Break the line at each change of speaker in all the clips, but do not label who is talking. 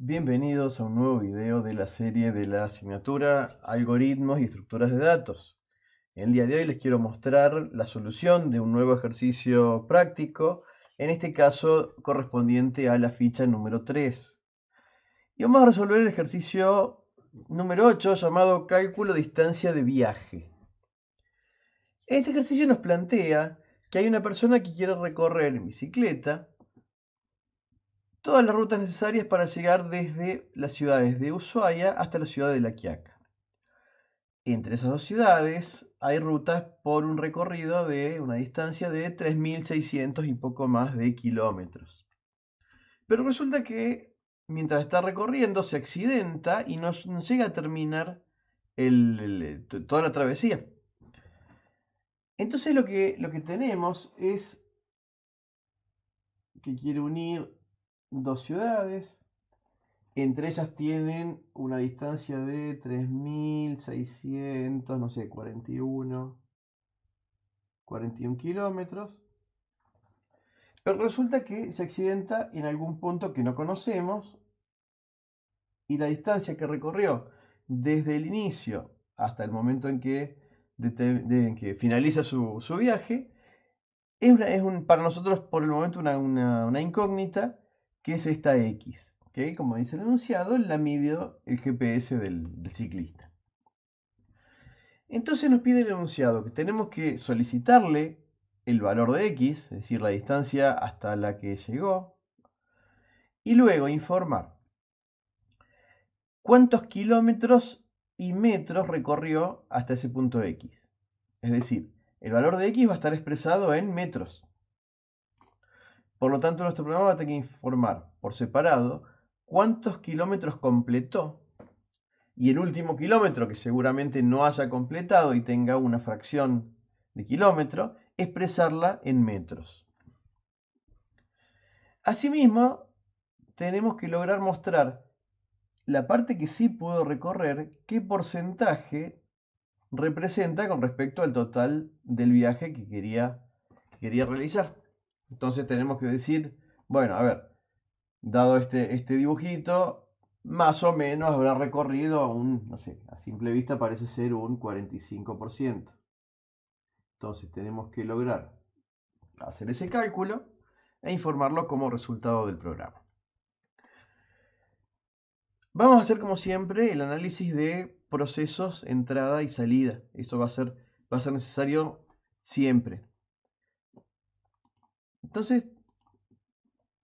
Bienvenidos a un nuevo video de la serie de la asignatura Algoritmos y Estructuras de Datos. El día de hoy les quiero mostrar la solución de un nuevo ejercicio práctico, en este caso correspondiente a la ficha número 3. Y vamos a resolver el ejercicio número 8 llamado Cálculo distancia de viaje. Este ejercicio nos plantea que hay una persona que quiere recorrer en bicicleta todas las rutas necesarias para llegar desde las ciudades de Ushuaia hasta la ciudad de La Quiaca. Entre esas dos ciudades hay rutas por un recorrido de una distancia de 3.600 y poco más de kilómetros. Pero resulta que mientras está recorriendo se accidenta y no llega a terminar toda la travesía. Entonces lo que tenemos es que quiere unir dos ciudades. Entre ellas tienen una distancia de 3.600, no sé, 41 kilómetros. Pero resulta que se accidenta en algún punto que no conocemos y la distancia que recorrió desde el inicio hasta el momento en que, en que finaliza su viaje para nosotros por el momento una incógnita, que es esta X. ¿Okay? Como dice el enunciado, la midió el GPS del ciclista. Entonces nos pide el enunciado que tenemos que solicitarle el valor de X, es decir, la distancia hasta la que llegó, y luego informar cuántos kilómetros y metros recorrió hasta ese punto X. Es decir, el valor de X va a estar expresado en metros. Por lo tanto, nuestro programa va a tener que informar por separado cuántos kilómetros completó y el último kilómetro que seguramente no haya completado y tenga una fracción de kilómetro, expresarla en metros. Asimismo, tenemos que lograr mostrar la parte que sí pudo recorrer, qué porcentaje representa con respecto al total del viaje que quería realizar. Entonces tenemos que decir, bueno, a ver, dado este dibujito, más o menos habrá recorrido no sé, a simple vista parece ser un 45%. Entonces tenemos que lograr hacer ese cálculo e informarlo como resultado del programa. Vamos a hacer como siempre el análisis de procesos, entrada y salida. Esto va a ser necesario siempre. Entonces,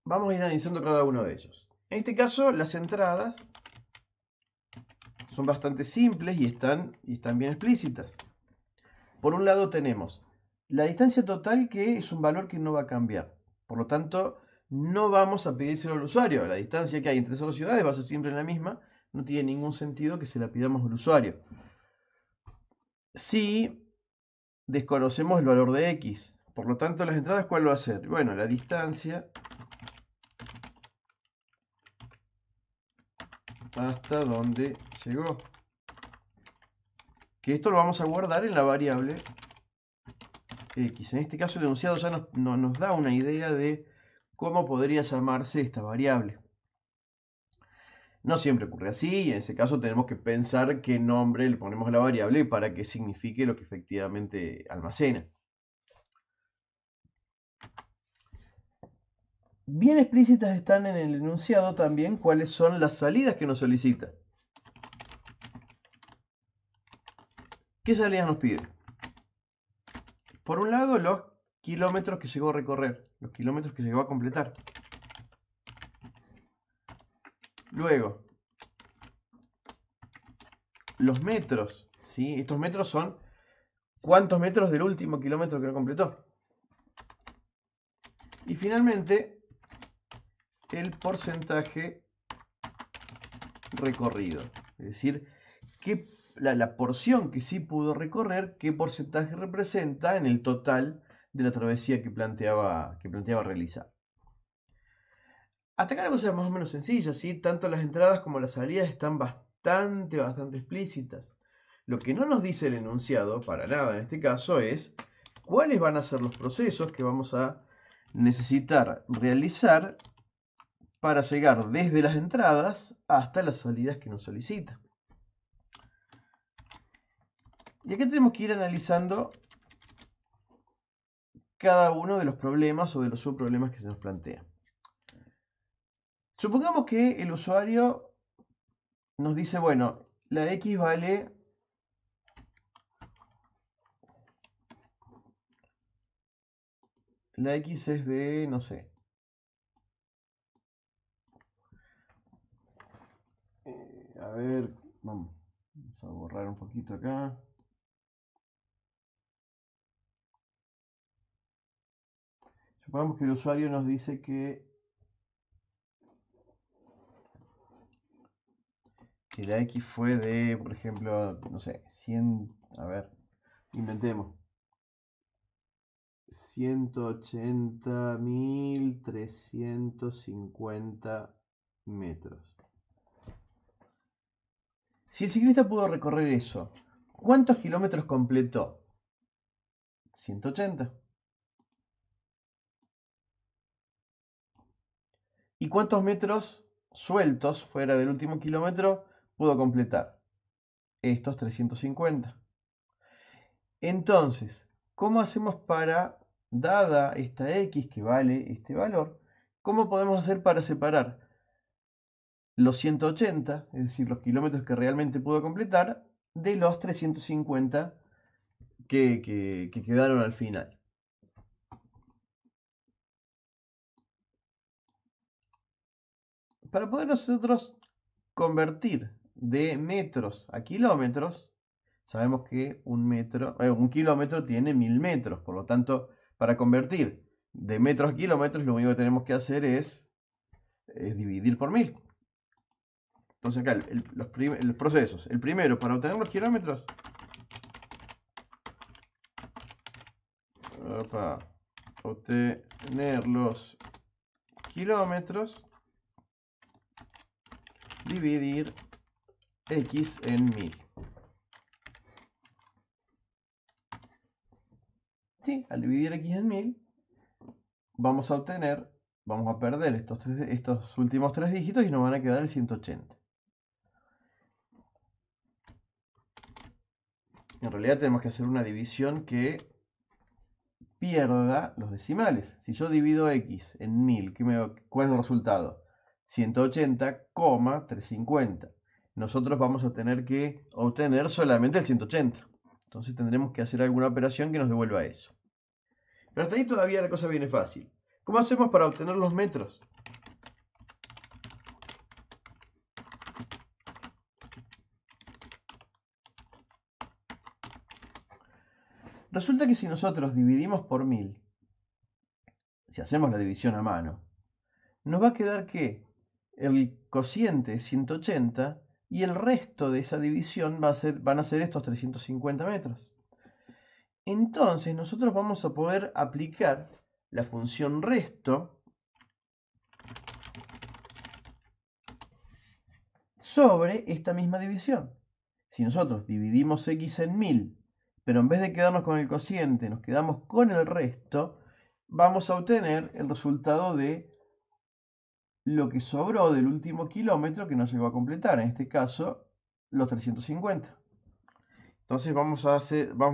vamos a ir analizando cada uno de ellos. En este caso, las entradas son bastante simples y están bien explícitas. Por un lado tenemos la distancia total, que es un valor que no va a cambiar. Por lo tanto, no vamos a pedírselo al usuario. La distancia que hay entre esas dos ciudades va a ser siempre la misma. No tiene ningún sentido que se la pidamos al usuario. Si desconocemos el valor de X, por lo tanto, las entradas, ¿cuál va a ser? Bueno, la distancia hasta donde llegó. Que esto lo vamos a guardar en la variable X. En este caso el enunciado ya nos da una idea de cómo podría llamarse esta variable. No siempre ocurre así, y en ese caso tenemos que pensar qué nombre le ponemos a la variable para que signifique lo que efectivamente almacena. Bien explícitas están en el enunciado también cuáles son las salidas que nos solicita. ¿Qué salidas nos pide? Por un lado, los kilómetros que llegó a recorrer, los kilómetros que llegó a completar. Luego, los metros, ¿sí? Estos metros son cuántos metros del último kilómetro que no completó. Y finalmente, el porcentaje recorrido. Es decir, la porción que sí pudo recorrer, qué porcentaje representa en el total de la travesía que planteaba realizar. Hasta acá la cosa es más o menos sencilla, ¿sí? Tanto las entradas como las salidas están bastante explícitas. Lo que no nos dice el enunciado, para nada en este caso, es cuáles van a ser los procesos que vamos a necesitar realizar para llegar desde las entradas hasta las salidas que nos solicita. Y aquí tenemos que ir analizando cada uno de los problemas o de los subproblemas que se nos plantean. Supongamos que el usuario nos dice, bueno, la X vale la X es de, no sé, a ver, vamos a borrar un poquito acá. Supongamos que el usuario nos dice que la X fue de, por ejemplo, no sé, 100, a ver, inventemos. 180.350 metros. Si el ciclista pudo recorrer eso, ¿cuántos kilómetros completó? 180. ¿Y cuántos metros sueltos fuera del último kilómetro pudo completar? Estos 350. Entonces, ¿cómo hacemos para, dada esta X que vale este valor, cómo podemos hacer para separar los 180, es decir, los kilómetros que realmente pudo completar, de los 350 que quedaron al final? Para poder nosotros convertir de metros a kilómetros, sabemos que un kilómetro tiene 1000 metros, por lo tanto, para convertir de metros a kilómetros, lo único que tenemos que hacer es dividir por 1000. Entonces acá los procesos. El primero, para obtener los kilómetros, para obtener los kilómetros, dividir X en 1000. ¿Sí? Al dividir X en 1000, vamos a perder estos últimos tres dígitos y nos van a quedar el 180. En realidad tenemos que hacer una división que pierda los decimales. Si yo divido X en 1000, ¿cuál es el resultado? 180,350. Nosotros vamos a tener que obtener solamente el 180. Entonces tendremos que hacer alguna operación que nos devuelva eso. Pero hasta ahí todavía la cosa viene fácil. ¿Cómo hacemos para obtener los metros? Resulta que si nosotros dividimos por 1000, si hacemos la división a mano, nos va a quedar que el cociente es 180 y el resto de esa división van a ser estos 350 metros. Entonces nosotros vamos a poder aplicar la función resto sobre esta misma división. Si nosotros dividimos X en 1000, pero en vez de quedarnos con el cociente nos quedamos con el resto, vamos a obtener el resultado de lo que sobró del último kilómetro que no llegó a completar, en este caso los 350. Entonces vamos a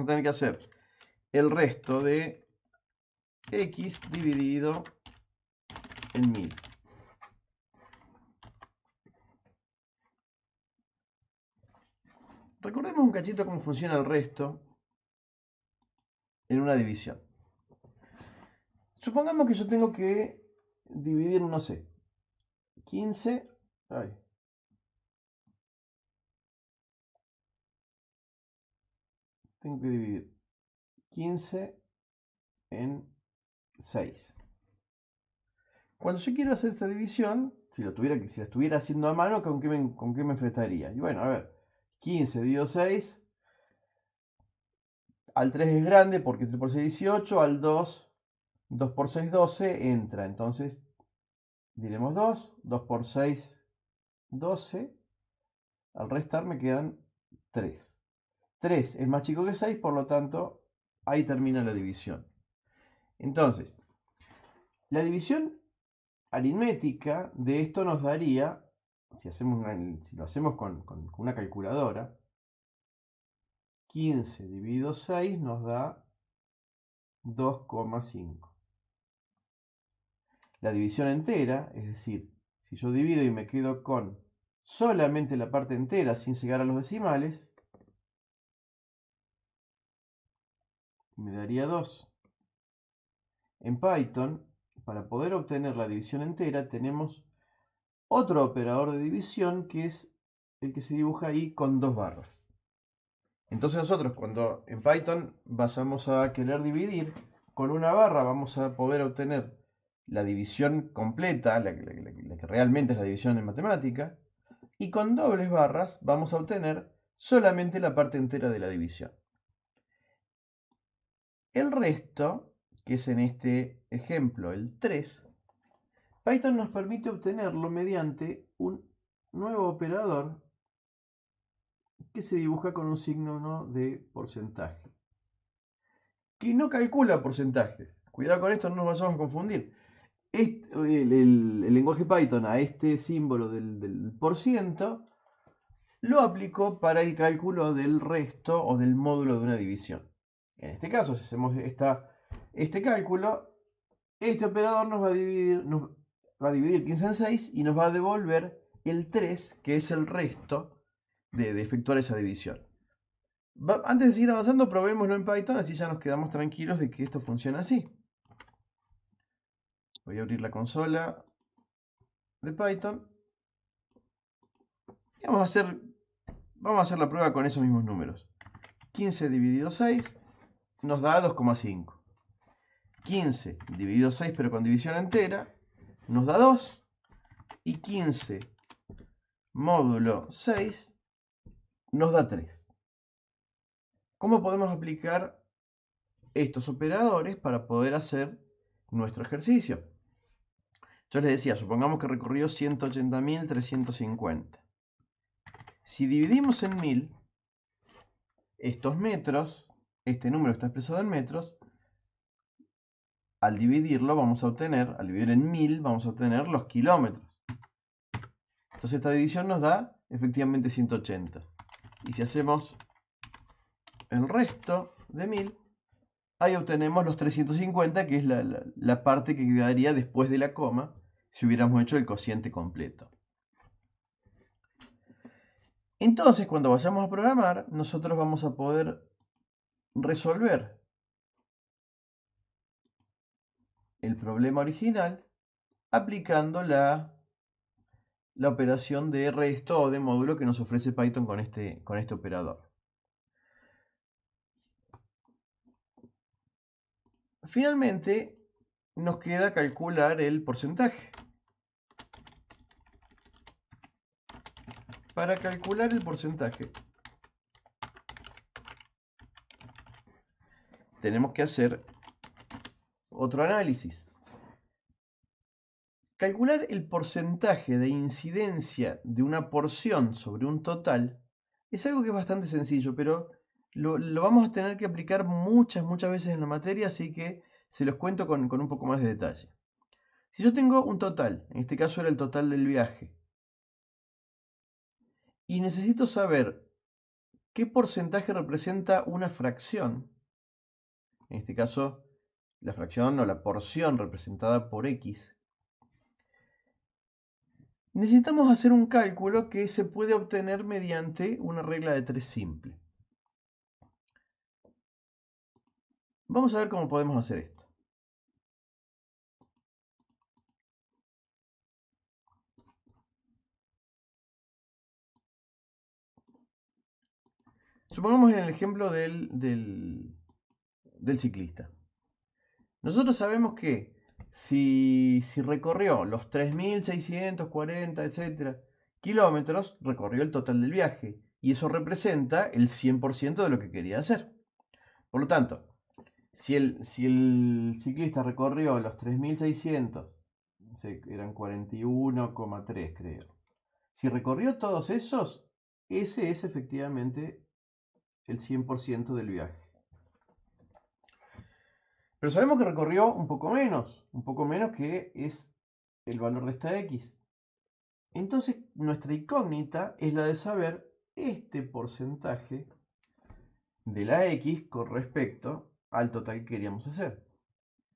tener que hacer el resto de X dividido en 1000. Recordemos un cachito cómo funciona el resto en una división. Supongamos que yo tengo que dividir, no sé, 15. Tengo que dividir 15 en 6. Cuando yo quiero hacer esta división, si la estuviera haciendo a mano, ¿con qué me enfrentaría? Y bueno, a ver, 15 dividido 6, al 3 es grande porque 3 por 6 es 18, al 2, 2 por 6 12, entra. Entonces, diremos 2, 2 por 6, 12, al restar me quedan 3. 3 es más chico que 6, por lo tanto, ahí termina la división. Entonces, la división aritmética de esto nos daría, si lo hacemos con una calculadora, 15 dividido 6 nos da 2,5. La división entera, es decir, si yo divido y me quedo con solamente la parte entera sin llegar a los decimales, me daría 2. En Python, para poder obtener la división entera, tenemos otro operador de división que es el que se dibuja ahí con 2 barras. Entonces nosotros cuando en Python vamos a querer dividir, con una barra vamos a poder obtener la división completa, la que realmente es la división en matemática, y con dobles barras vamos a obtener solamente la parte entera de la división. El resto, que es en este ejemplo el 3, Python nos permite obtenerlo mediante un nuevo operador que se dibuja con un signo de porcentaje, que no calcula porcentajes. Cuidado con esto, no nos vayamos a confundir. El lenguaje Python a este símbolo del por ciento lo aplicó para el cálculo del resto o del módulo de una división. En este caso, si hacemos este cálculo, este operador nos va a dividir 15 en 6 y nos va a devolver el 3, que es el resto de efectuar esa división. Antes de seguir avanzando, probémoslo en Python, así ya nos quedamos tranquilos de que esto funciona así. Voy a abrir la consola de Python y vamos a hacer la prueba con esos mismos números. 15 dividido 6 nos da 2,5. 15 dividido 6 pero con división entera nos da 2. Y 15 módulo 6 nos da 3. ¿Cómo podemos aplicar estos operadores para poder hacer nuestro ejercicio? Yo les decía, supongamos que recorrió 180.350. Si dividimos en 1000, estos metros, este número está expresado en metros, al dividir en 1000, vamos a obtener los kilómetros. Entonces esta división nos da efectivamente 180. Y si hacemos el resto de 1000, ahí obtenemos los 350, que es la parte que quedaría después de la coma, si hubiéramos hecho el cociente completo. Entonces, cuando vayamos a programar, nosotros vamos a poder resolver el problema original aplicando la operación de resto o de módulo que nos ofrece Python con este operador. Finalmente, nos queda calcular el porcentaje. Para calcular el porcentaje, tenemos que hacer otro análisis. Calcular el porcentaje de incidencia de una porción sobre un total es algo que es bastante sencillo, pero lo vamos a tener que aplicar muchas veces en la materia, así que se los cuento con un poco más de detalle. Si yo tengo un total, en este caso era el total del viaje, y necesito saber qué porcentaje representa una fracción, en este caso la fracción o la porción representada por X, necesitamos hacer un cálculo que se puede obtener mediante una regla de 3 simple. Vamos a ver cómo podemos hacer esto. Supongamos en el ejemplo del ciclista. Nosotros sabemos que si recorrió los 3.640, etcétera, kilómetros, recorrió el total del viaje. Y eso representa el 100% de lo que quería hacer. Por lo tanto, si el ciclista recorrió los 3.600, no sé, eran 41,3 creo. Si recorrió todos esos, ese es efectivamente el 100% del viaje. Pero sabemos que recorrió un poco menos que es el valor de esta x. Entonces nuestra incógnita es la de saber este porcentaje de la x con respecto al total que queríamos hacer.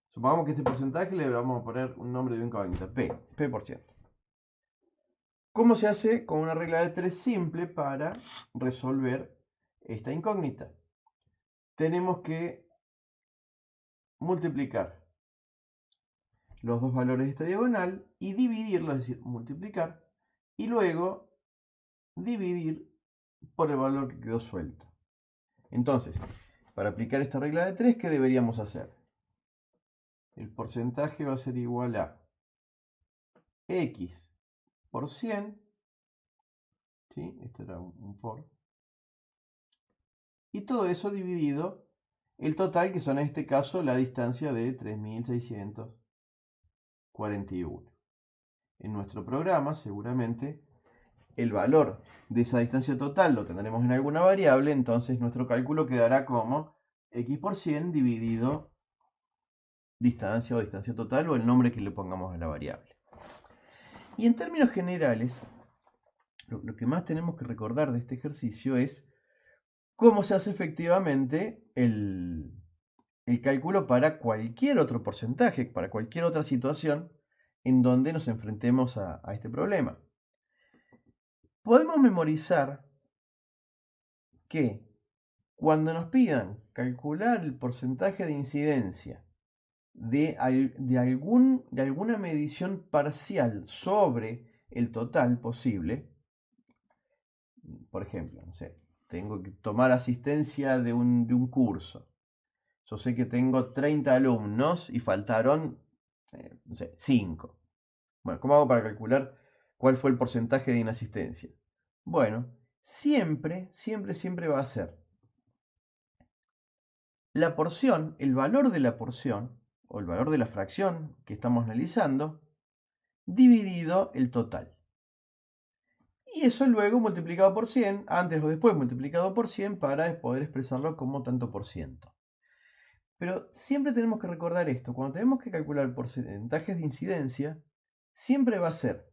Supongamos que este porcentaje le vamos a poner un nombre de incógnita, P%. ¿Cómo se hace con una regla de 3 simple para resolver esta incógnita? Tenemos que multiplicar los dos valores de esta diagonal y dividirlo, es decir, multiplicar, y luego dividir por el valor que quedó suelto. Entonces, para aplicar esta regla de 3, ¿qué deberíamos hacer? El porcentaje va a ser igual a x por 100, ¿sí? Este era un for, y todo eso dividido el total, que son en este caso la distancia de 3641. En nuestro programa, seguramente, el valor de esa distancia total lo tendremos en alguna variable, entonces nuestro cálculo quedará como x por 100 dividido distancia o distancia total o el nombre que le pongamos a la variable. Y en términos generales, lo que más tenemos que recordar de este ejercicio es cómo se hace efectivamente el cálculo para cualquier otro porcentaje, para cualquier otra situación en donde nos enfrentemos a este problema. Podemos memorizar que cuando nos pidan calcular el porcentaje de incidencia de alguna medición parcial sobre el total posible, por ejemplo, no sé, tengo que tomar asistencia de un curso. Yo sé que tengo 30 alumnos y faltaron, no sé, 5. Bueno, ¿cómo hago para calcular cuál fue el porcentaje de inasistencia? Bueno, siempre va a ser la porción, el valor de la porción, o el valor de la fracción que estamos analizando, dividido el total. Y eso luego multiplicado por 100, antes o después multiplicado por 100 para poder expresarlo como tanto por ciento. Pero siempre tenemos que recordar esto, cuando tenemos que calcular porcentajes de incidencia, siempre va a ser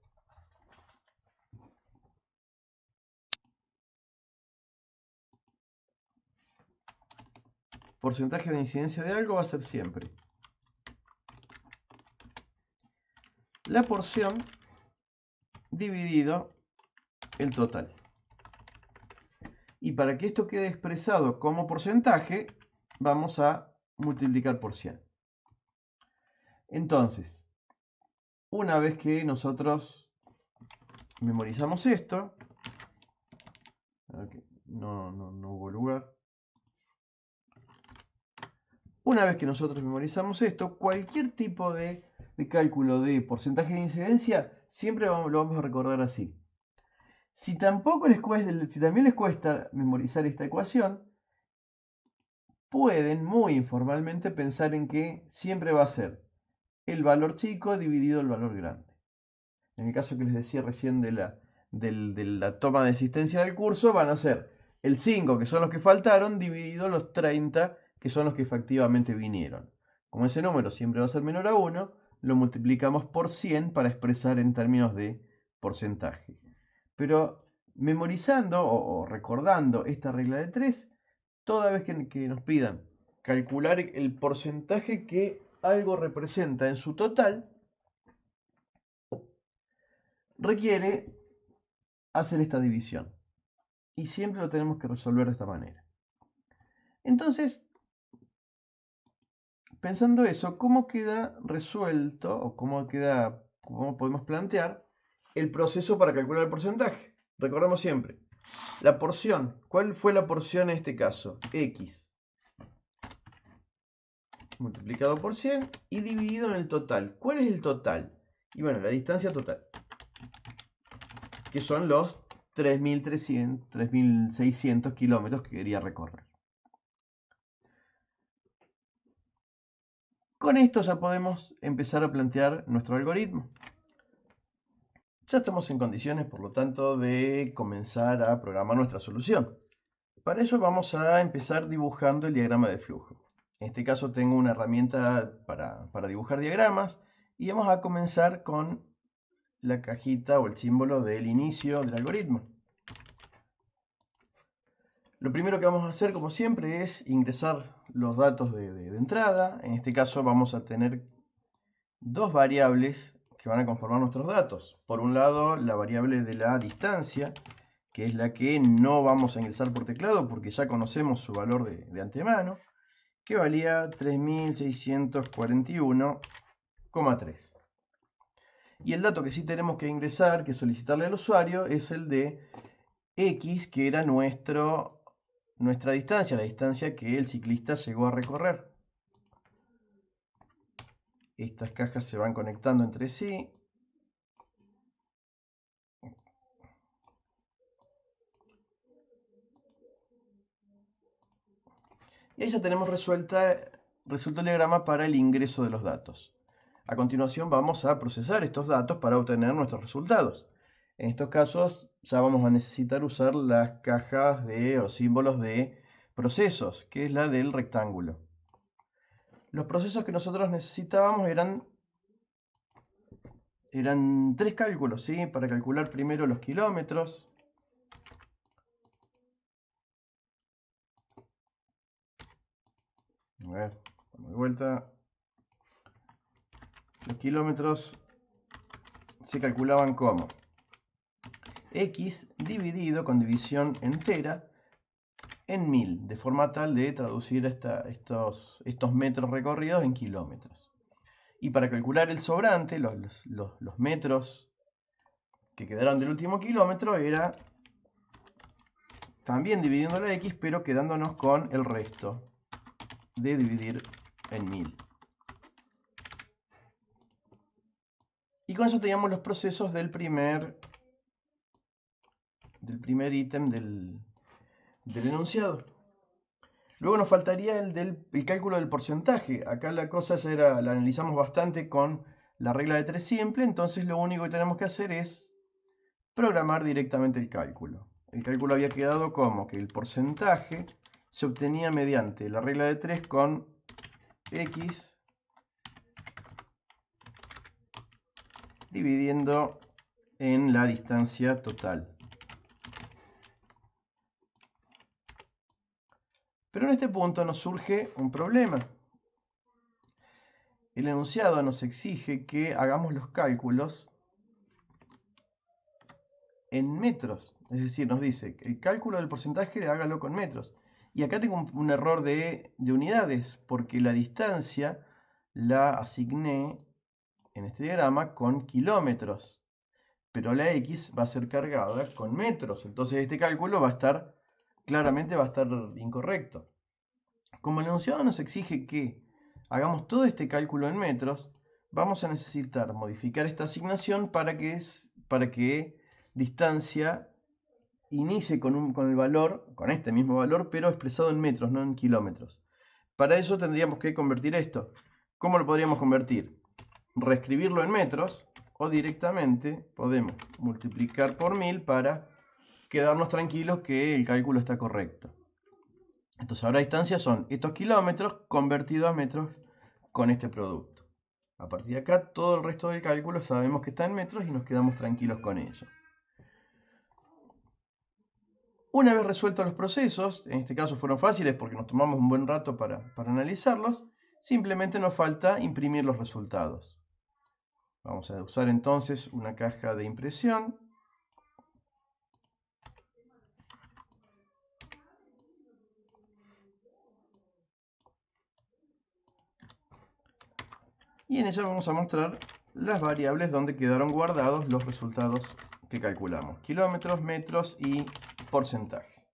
porcentaje de incidencia de algo va a ser siempre la porción dividido el total. Y para que esto quede expresado como porcentaje, vamos a multiplicar por 100. Entonces, una vez que nosotros memorizamos esto, no hubo lugar. Una vez que nosotros memorizamos esto, cualquier tipo de cálculo de porcentaje de incidencia, siempre lo vamos a recordar así. Si también les cuesta memorizar esta ecuación, pueden muy informalmente pensar en que siempre va a ser el valor chico dividido el valor grande. En el caso que les decía recién de la toma de asistencia del curso, van a ser el 5, que son los que faltaron, dividido los 30, que son los que efectivamente vinieron. Como ese número siempre va a ser menor a 1, lo multiplicamos por 100 para expresar en términos de porcentaje. Pero memorizando o recordando esta regla de 3, toda vez que nos pidan calcular el porcentaje que algo representa en su total, requiere hacer esta división. Y siempre lo tenemos que resolver de esta manera. Entonces, pensando eso, ¿cómo queda resuelto o cómo podemos plantear el proceso para calcular el porcentaje? Recordemos siempre, la porción. ¿Cuál fue la porción en este caso? X multiplicado por 100 y dividido en el total. ¿Cuál es el total? Y bueno, la distancia total, que son los 3.600 kilómetros que quería recorrer. Con esto ya podemos empezar a plantear nuestro algoritmo. Ya estamos en condiciones, por lo tanto, de comenzar a programar nuestra solución. Para ello vamos a empezar dibujando el diagrama de flujo. En este caso tengo una herramienta para dibujar diagramas y vamos a comenzar con la cajita o el símbolo del inicio del algoritmo. Lo primero que vamos a hacer, como siempre, es ingresar los datos de entrada. En este caso vamos a tener dos variables que van a conformar nuestros datos. Por un lado, la variable de la distancia, que es la que no vamos a ingresar por teclado porque ya conocemos su valor de antemano, que valía 3641,3. Y el dato que sí tenemos que ingresar, que solicitarle al usuario, es el de X, que era nuestra distancia, la distancia que el ciclista llegó a recorrer. Estas cajas se van conectando entre sí. Y ahí ya tenemos resuelto el diagrama para el ingreso de los datos. A continuación vamos a procesar estos datos para obtener nuestros resultados. En estos casos ya vamos a necesitar usar las cajas o símbolos de procesos, que es la del rectángulo. Los procesos que nosotros necesitábamos eran tres cálculos, ¿sí? Para calcular primero los kilómetros. A ver, vamos de vuelta. Los kilómetros se calculaban como X dividido con división entera en 1000, de forma tal de traducir estos metros recorridos en kilómetros. Y para calcular el sobrante, los metros que quedaron del último kilómetro, era también dividiendo la X, pero quedándonos con el resto de dividir en 1000. Y con eso teníamos los procesos del primer ítem del enunciado. Luego nos faltaría el cálculo del porcentaje. Acá la cosa ya la analizamos bastante con la regla de 3 simple, entonces lo único que tenemos que hacer es programar directamente el cálculo. El cálculo había quedado como que el porcentaje se obtenía mediante la regla de 3 con X dividiendo en la distancia total. Pero en este punto nos surge un problema. El enunciado nos exige que hagamos los cálculos en metros. Es decir, nos dice que el cálculo del porcentaje hágalo con metros. Y acá tengo un error de unidades, porque la distancia la asigné en este diagrama con kilómetros. Pero la X va a ser cargada con metros. Entonces este cálculo claramente va a estar incorrecto. Como el enunciado nos exige que hagamos todo este cálculo en metros, vamos a necesitar modificar esta asignación para que distancia inicie con el valor, con este mismo valor, pero expresado en metros, no en kilómetros. Para eso tendríamos que convertir esto. ¿Cómo lo podríamos convertir? Reescribirlo en metros, o directamente podemos multiplicar por 1000 para quedarnos tranquilos que el cálculo está correcto. Entonces ahora distancia son estos kilómetros convertidos a metros con este producto. A partir de acá todo el resto del cálculo sabemos que está en metros y nos quedamos tranquilos con ello. Una vez resueltos los procesos, en este caso fueron fáciles porque nos tomamos un buen rato para analizarlos, simplemente nos falta imprimir los resultados. Vamos a usar entonces una caja de impresión. Y en ella vamos a mostrar las variables donde quedaron guardados los resultados que calculamos. Kilómetros, metros y porcentaje.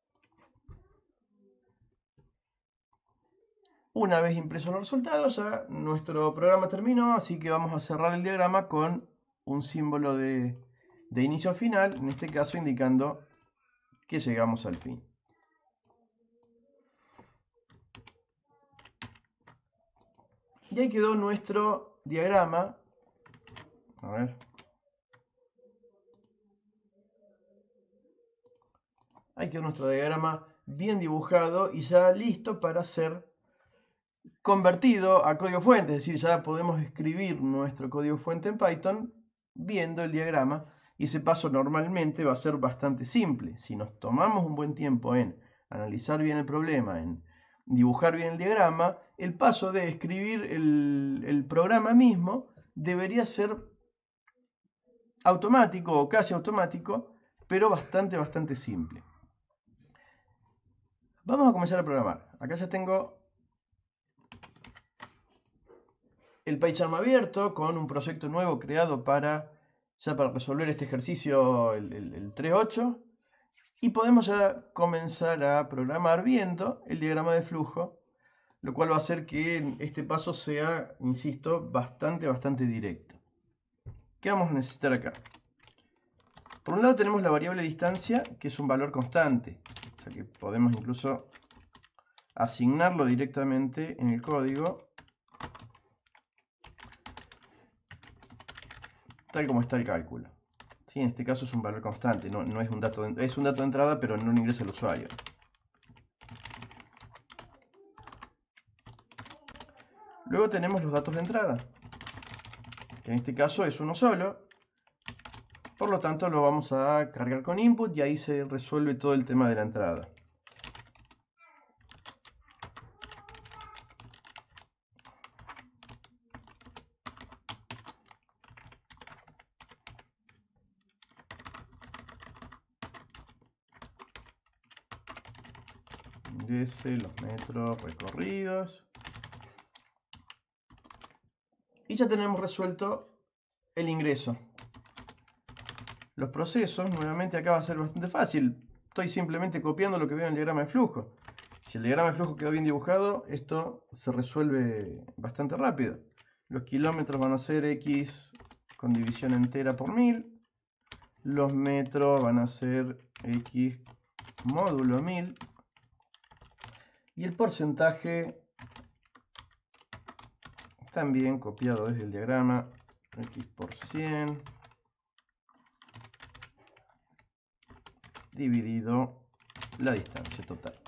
Una vez impresos los resultados, ya nuestro programa terminó, así que vamos a cerrar el diagrama con un símbolo de inicio final, en este caso indicando que llegamos al fin. Y ahí quedó nuestro diagrama. A ver. Ahí quedó nuestro diagrama bien dibujado y ya listo para ser convertido a código fuente. Es decir, ya podemos escribir nuestro código fuente en Python viendo el diagrama, y ese paso normalmente va a ser bastante simple. Si nos tomamos un buen tiempo en analizar bien el problema, en dibujar bien el diagrama, el paso de escribir el programa mismo debería ser automático o casi automático, pero bastante simple. Vamos a comenzar a programar. Acá ya tengo el PyCharm abierto con un proyecto nuevo creado para resolver este ejercicio, el 3.8. Y podemos ya comenzar a programar viendo el diagrama de flujo, lo cual va a hacer que este paso sea, insisto, bastante directo. ¿Qué vamos a necesitar acá? Por un lado tenemos la variable distancia, que es un valor constante, o sea que podemos incluso asignarlo directamente en el código, tal como está el cálculo. ¿Sí? En este caso es un valor constante, no es un dato es un dato de entrada, pero no lo ingresa el usuario. Luego tenemos los datos de entrada, que en este caso es uno solo. Por lo tanto, lo vamos a cargar con input y ahí se resuelve todo el tema de la entrada. Ingrese los metros recorridos. Y ya tenemos resuelto el ingreso. Los procesos, nuevamente acá va a ser bastante fácil. Estoy simplemente copiando lo que veo en el diagrama de flujo. Si el diagrama de flujo quedó bien dibujado, esto se resuelve bastante rápido. Los kilómetros van a ser X con división entera por 1000. Los metros van a ser X módulo 1000. Y el porcentaje, también copiado desde el diagrama, X por 100. Dividido la distancia total.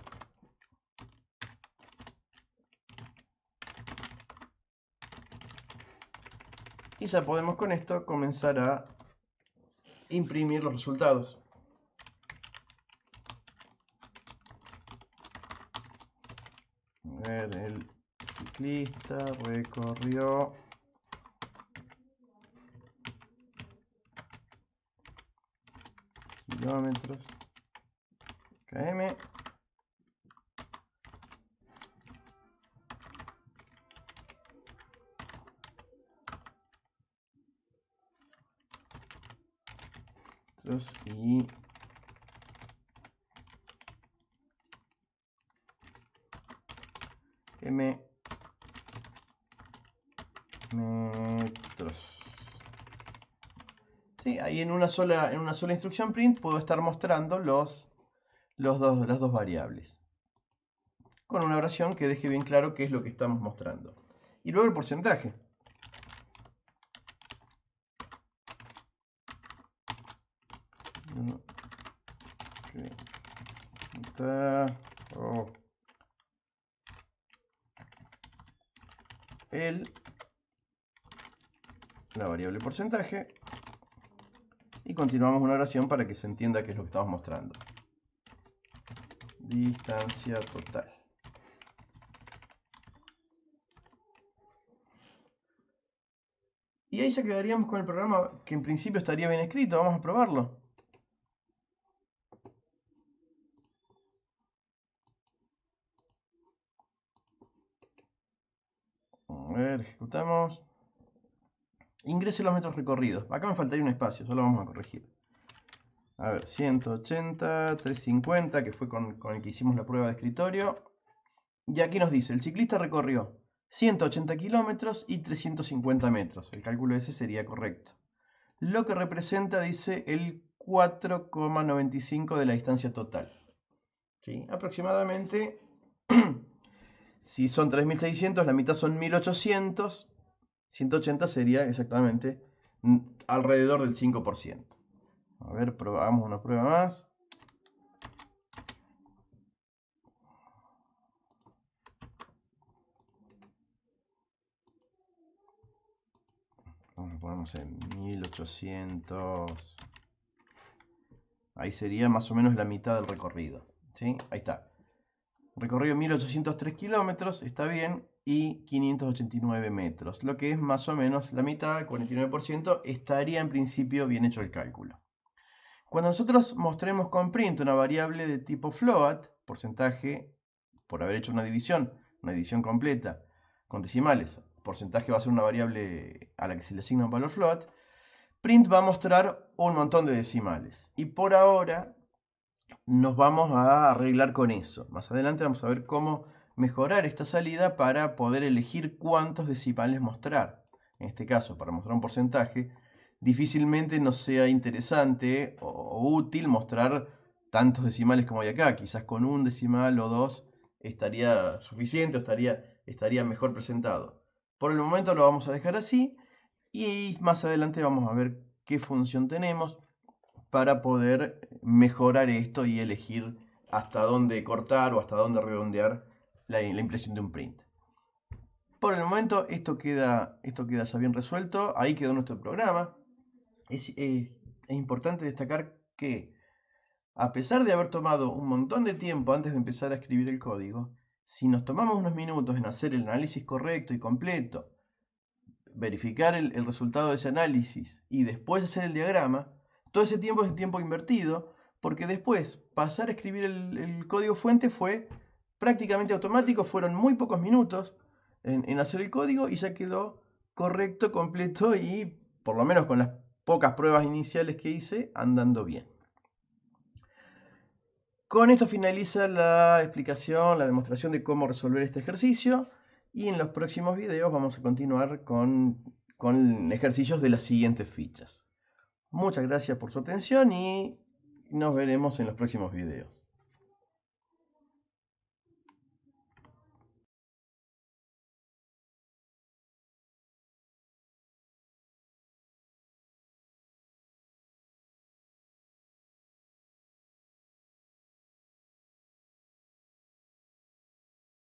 Y ya podemos con esto comenzar a imprimir los resultados. A ver, el ciclista recorrió kilómetros km. Y m metros. Sí, ahí en una sola instrucción print puedo estar mostrando las dos variables, con una oración que deje bien claro qué es lo que estamos mostrando. Y luego el porcentaje. La variable porcentaje, y continuamos una oración para que se entienda qué es lo que estamos mostrando. Distancia total. Y ahí ya quedaríamos con el programa, que en principio estaría bien escrito. Vamos a probarlo. A ver, ejecutamos. Ingrese los metros recorridos. Acá me faltaría un espacio, solo vamos a corregir. A ver, 180, 350, que fue con el que hicimos la prueba de escritorio. Y aquí nos dice, el ciclista recorrió 180 kilómetros y 350 metros. El cálculo ese sería correcto. Lo que representa, dice, el 4,95 de la distancia total. ¿Sí? Aproximadamente, si son 3600, la mitad son 1800. 180 sería exactamente alrededor del 5%. A ver, probamos una prueba más. Lo ponemos en 1800. Ahí sería más o menos la mitad del recorrido. ¿Sí? Ahí está. Recorrido 1803 kilómetros, está bien, y 589 metros. Lo que es más o menos la mitad, 49%, estaría en principio bien hecho el cálculo. Cuando nosotros mostremos con print una variable de tipo float, porcentaje, por haber hecho una división completa con decimales, porcentaje va a ser una variable a la que se le asigna un valor float, print va a mostrar un montón de decimales. Y por ahora nos vamos a arreglar con eso. Más adelante vamos a ver cómo mejorar esta salida para poder elegir cuántos decimales mostrar. En este caso, para mostrar un porcentaje, difícilmente nos sea interesante o útil mostrar tantos decimales como hay acá. Quizás con un decimal o dos estaría suficiente o estaría mejor presentado. Por el momento lo vamos a dejar así y más adelante vamos a ver qué función tenemos para poder mejorar esto y elegir hasta dónde cortar o hasta dónde redondear la impresión de un print. Por el momento esto queda ya bien resuelto. Ahí quedó nuestro programa. Es importante destacar que a pesar de haber tomado un montón de tiempo antes de empezar a escribir el código, si nos tomamos unos minutos en hacer el análisis correcto y completo, verificar el resultado de ese análisis y después hacer el diagrama, todo ese tiempo es tiempo invertido, porque después pasar a escribir el código fuente fue prácticamente automático, fueron muy pocos minutos en hacer el código y ya quedó correcto, completo y por lo menos con las pocas pruebas iniciales que hice, andando bien. Con esto finaliza la explicación, la demostración de cómo resolver este ejercicio y en los próximos videos vamos a continuar con ejercicios de las siguientes fichas. Muchas gracias por su atención y nos veremos en los próximos videos.